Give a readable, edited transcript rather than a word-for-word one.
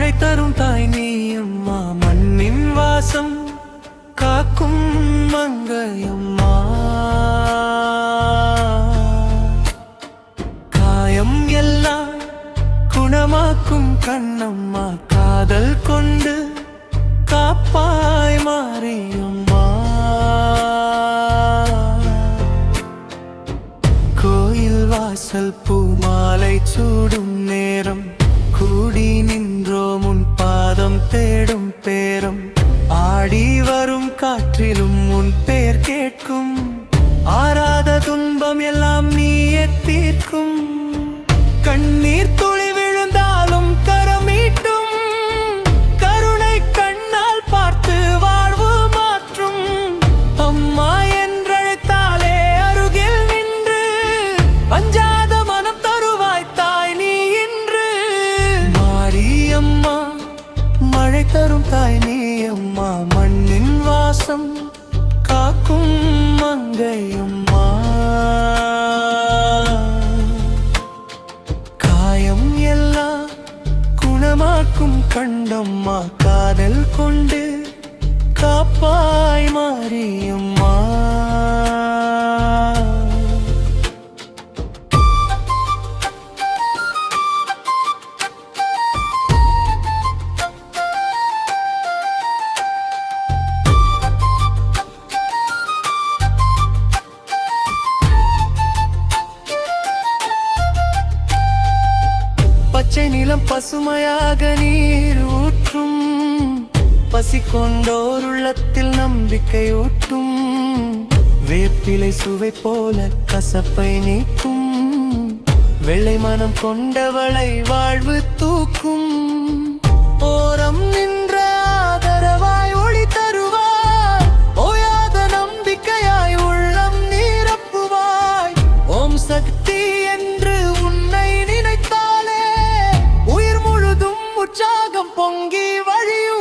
மழை தரும் தாய் நீ அம்மா, மண்ணின் வாசம் காக்கும் மங்கையம்மா. காயம் எல்லாம் குணமாக்கும் கண்ணம்மா, காதல் கொண்டு காப்பாய் மாறியம்மா. கோயில் வாசல் பூமாலை சூடும் நேரம், கூடி நின்றோம் உன் பாதம் தேடும் பேரம். ஆடி வரும் காற்றிலும் உன் பெயர் கேட்கும், ஆறாத துன்பம் எல்லாம் நீயே தீர்க்கும். கண்ணீர் துளி விழுந்தாலும் கரமீட்டும், கருணை கண்ணால் பார்த்து வாழ்வு மாற்றும். அம்மா என்றழைத்தாலே அருகில் நின்று, அஞ்சாத மனம் தருவாய் தாய் நீ இன்று. மாரியம்மா மழை தரும் தாய் நீ அம்மா, மண்ணின் வாசம் காக்கும் மங்கையம்மா. காயம் எல்லாம் குணமாக்கும் கண்டம்மா, காதல் கொண்டு காப்பாய் மாரியம்மா. பச்சை நிலம் பசுமையாக நீர் ஊற்றும், பசி கொண்டோர் உள்ளத்தில் நம்பிக்கை ஊட்டும். வேப்பிலை சுவை போல கசப்பை நீக்கும், வெள்ளை மனம் கொண்டவளை வாழ்வு தூக்கும். ஓரம் நின்ற ஆதரவாய் ஒளி தருவாய், ஓயாத நம்பிக்கையாய் உள்ளம் நீரப்புவாய். ஓம் சக்தி என்று உன்னை நினைத்தாலே உயிர் முழுதும் உற்சாகம் பொங்கி வழியும்.